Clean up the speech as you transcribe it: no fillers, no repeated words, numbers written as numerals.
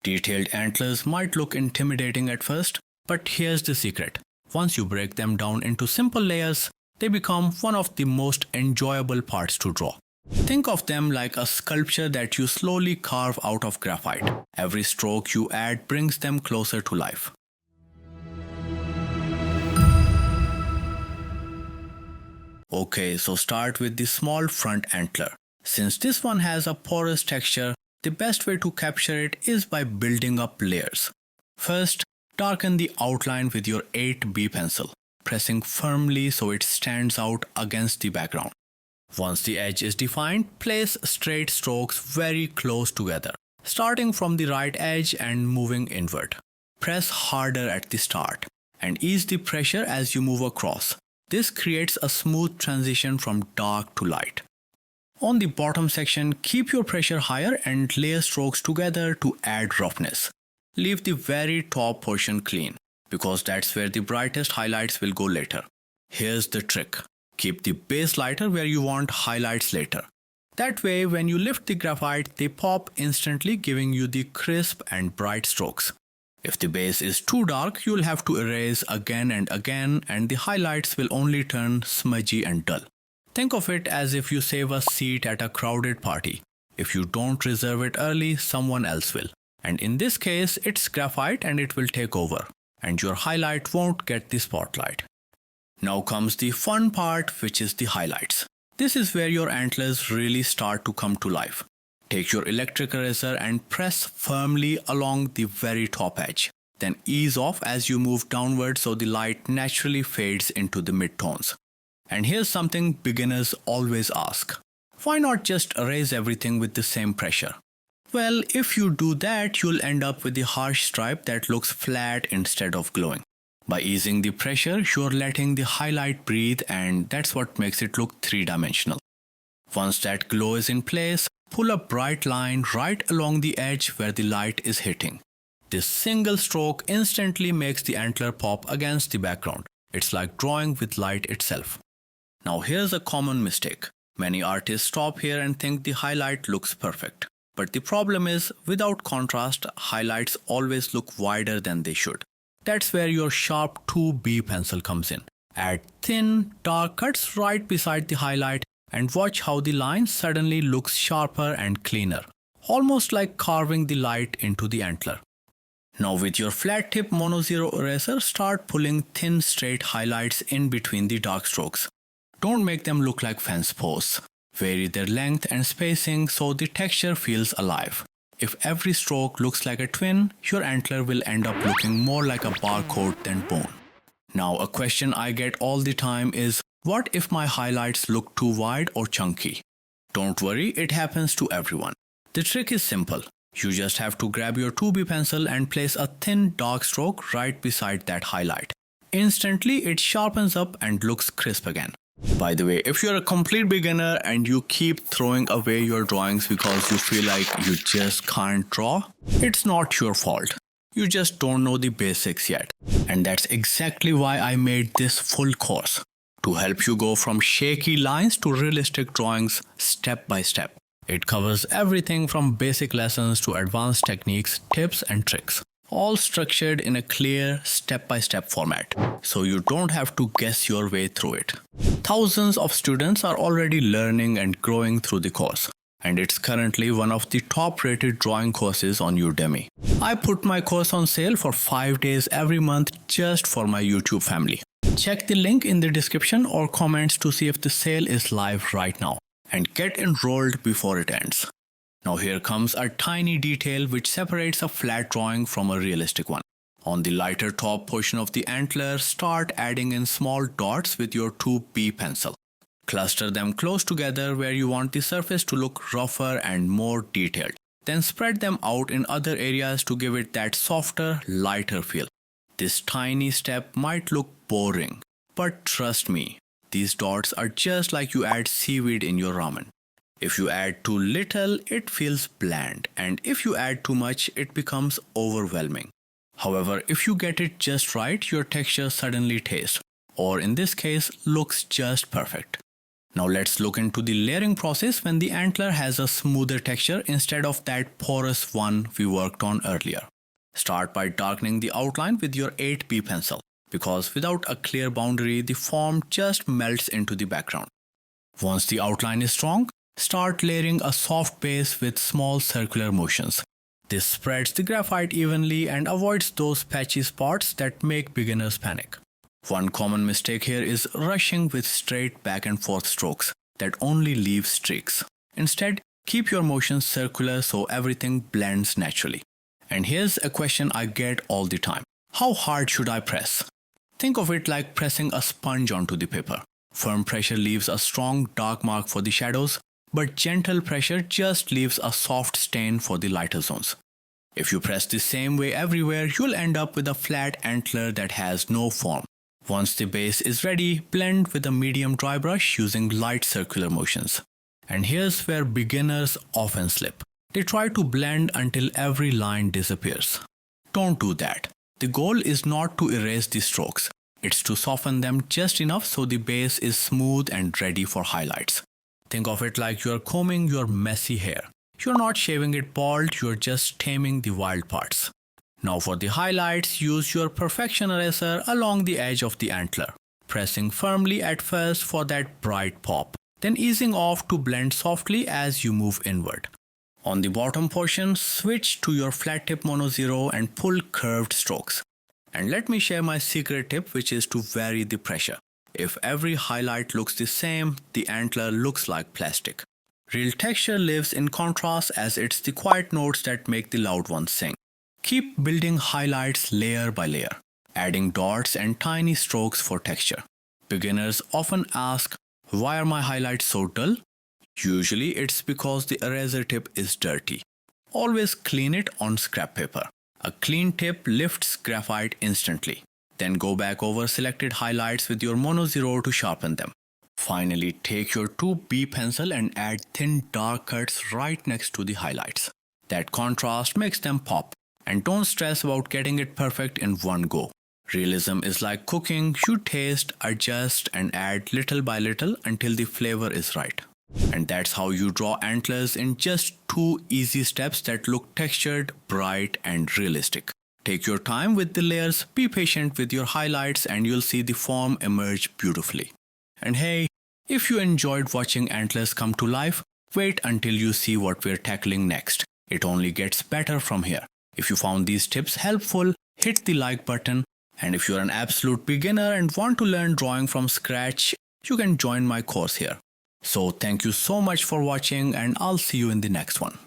Detailed antlers might look intimidating at first, but here's the secret. Once you break them down into simple layers, they become one of the most enjoyable parts to draw. Think of them like a sculpture that you slowly carve out of graphite. Every stroke you add brings them closer to life. Okay, so start with the small front antler. Since this one has a porous texture, the best way to capture it is by building up layers. First, darken the outline with your 8B pencil, pressing firmly so it stands out against the background. Once the edge is defined, place straight strokes very close together, starting from the right edge and moving inward. Press harder at the start and ease the pressure as you move across. This creates a smooth transition from dark to light. On the bottom section, keep your pressure higher and layer strokes together to add roughness. Leave the very top portion clean, because that's where the brightest highlights will go later. Here's the trick. Keep the base lighter where you want highlights later. That way, when you lift the graphite, they pop instantly, giving you the crisp and bright strokes. If the base is too dark, you'll have to erase again and again, and the highlights will only turn smudgy and dull. Think of it as if you save a seat at a crowded party. If you don't reserve it early, someone else will. And in this case, it's graphite and it will take over, and your highlight won't get the spotlight. Now comes the fun part, which is the highlights. This is where your antlers really start to come to life. Take your electric eraser and press firmly along the very top edge. Then ease off as you move downward so the light naturally fades into the midtones. And here's something beginners always ask. Why not just erase everything with the same pressure? Well, if you do that, you'll end up with the harsh stripe that looks flat instead of glowing. By easing the pressure, you're letting the highlight breathe, and that's what makes it look three-dimensional. Once that glow is in place, pull a bright line right along the edge where the light is hitting. This single stroke instantly makes the antler pop against the background. It's like drawing with light itself. Now here's a common mistake. Many artists stop here and think the highlight looks perfect. But the problem is, without contrast, highlights always look wider than they should. That's where your sharp 2B pencil comes in. Add thin, dark cuts right beside the highlight and watch how the line suddenly looks sharper and cleaner, almost like carving the light into the antler. Now with your flat tip mono zero eraser, start pulling thin straight highlights in between the dark strokes. Don't make them look like fence posts. Vary their length and spacing so the texture feels alive. If every stroke looks like a twin, your antler will end up looking more like a barcode than bone. Now a question I get all the time is, what if my highlights look too wide or chunky? Don't worry, it happens to everyone. The trick is simple. You just have to grab your 2B pencil and place a thin dark stroke right beside that highlight. Instantly, it sharpens up and looks crisp again. By the way, if you're a complete beginner and you keep throwing away your drawings because you feel like you just can't draw, it's not your fault. You just don't know the basics yet. And that's exactly why I made this full course, to help you go from shaky lines to realistic drawings step by step. It covers everything from basic lessons to advanced techniques, tips and tricks, all structured in a clear step-by-step format, so you don't have to guess your way through it. Thousands of students are already learning and growing through the course, and it's currently one of the top-rated drawing courses on Udemy. I put my course on sale for 5 days every month just for my YouTube family. Check the link in the description or comments to see if the sale is live right now, and get enrolled before it ends. Now here comes a tiny detail which separates a flat drawing from a realistic one. On the lighter top portion of the antler, start adding in small dots with your 2B pencil. Cluster them close together where you want the surface to look rougher and more detailed. Then spread them out in other areas to give it that softer, lighter feel. This tiny step might look boring, but trust me, these dots are just like you add seaweed in your ramen. If you add too little, it feels bland, and if you add too much, it becomes overwhelming. However, if you get it just right, your texture suddenly tastes, or in this case, looks just perfect. Now let's look into the layering process when the antler has a smoother texture instead of that porous one we worked on earlier. Start by darkening the outline with your 8B pencil, because without a clear boundary, the form just melts into the background. Once the outline is strong, start layering a soft base with small circular motions. This spreads the graphite evenly and avoids those patchy spots that make beginners panic. One common mistake here is rushing with straight back and forth strokes that only leave streaks. Instead, keep your motions circular so everything blends naturally. And here's a question I get all the time. How hard should I press? Think of it like pressing a sponge onto the paper. Firm pressure leaves a strong dark mark for the shadows, but gentle pressure just leaves a soft stain for the lighter zones. If you press the same way everywhere, you'll end up with a flat antler that has no form. Once the base is ready, blend with a medium dry brush using light circular motions. And here's where beginners often slip. They try to blend until every line disappears. Don't do that. The goal is not to erase the strokes. It's to soften them just enough so the base is smooth and ready for highlights. Think of it like you're combing your messy hair. You're not shaving it bald, you're just taming the wild parts. Now for the highlights, use your perfection eraser along the edge of the antler, pressing firmly at first for that bright pop, then easing off to blend softly as you move inward. On the bottom portion, switch to your flat tip mono 0 and pull curved strokes. And let me share my secret tip, which is to vary the pressure. If every highlight looks the same, the antler looks like plastic. Real texture lives in contrast, as it's the quiet notes that make the loud ones sing. Keep building highlights layer by layer, adding dots and tiny strokes for texture. Beginners often ask, why are my highlights so dull? Usually it's because the eraser tip is dirty. Always clean it on scrap paper. A clean tip lifts graphite instantly. Then go back over selected highlights with your mono 0 to sharpen them. Finally, take your 2B pencil and add thin dark cuts right next to the highlights. That contrast makes them pop. And don't stress about getting it perfect in one go. Realism is like cooking. You taste, adjust, and add little by little until the flavor is right. And that's how you draw antlers in just 2 easy steps that look textured, bright, and realistic. Take your time with the layers, be patient with your highlights, and you'll see the form emerge beautifully. And hey, if you enjoyed watching antlers come to life, wait until you see what we're tackling next. It only gets better from here. If you found these tips helpful, hit the like button. And if you're an absolute beginner and want to learn drawing from scratch, you can join my course here. So thank you so much for watching, and I'll see you in the next one.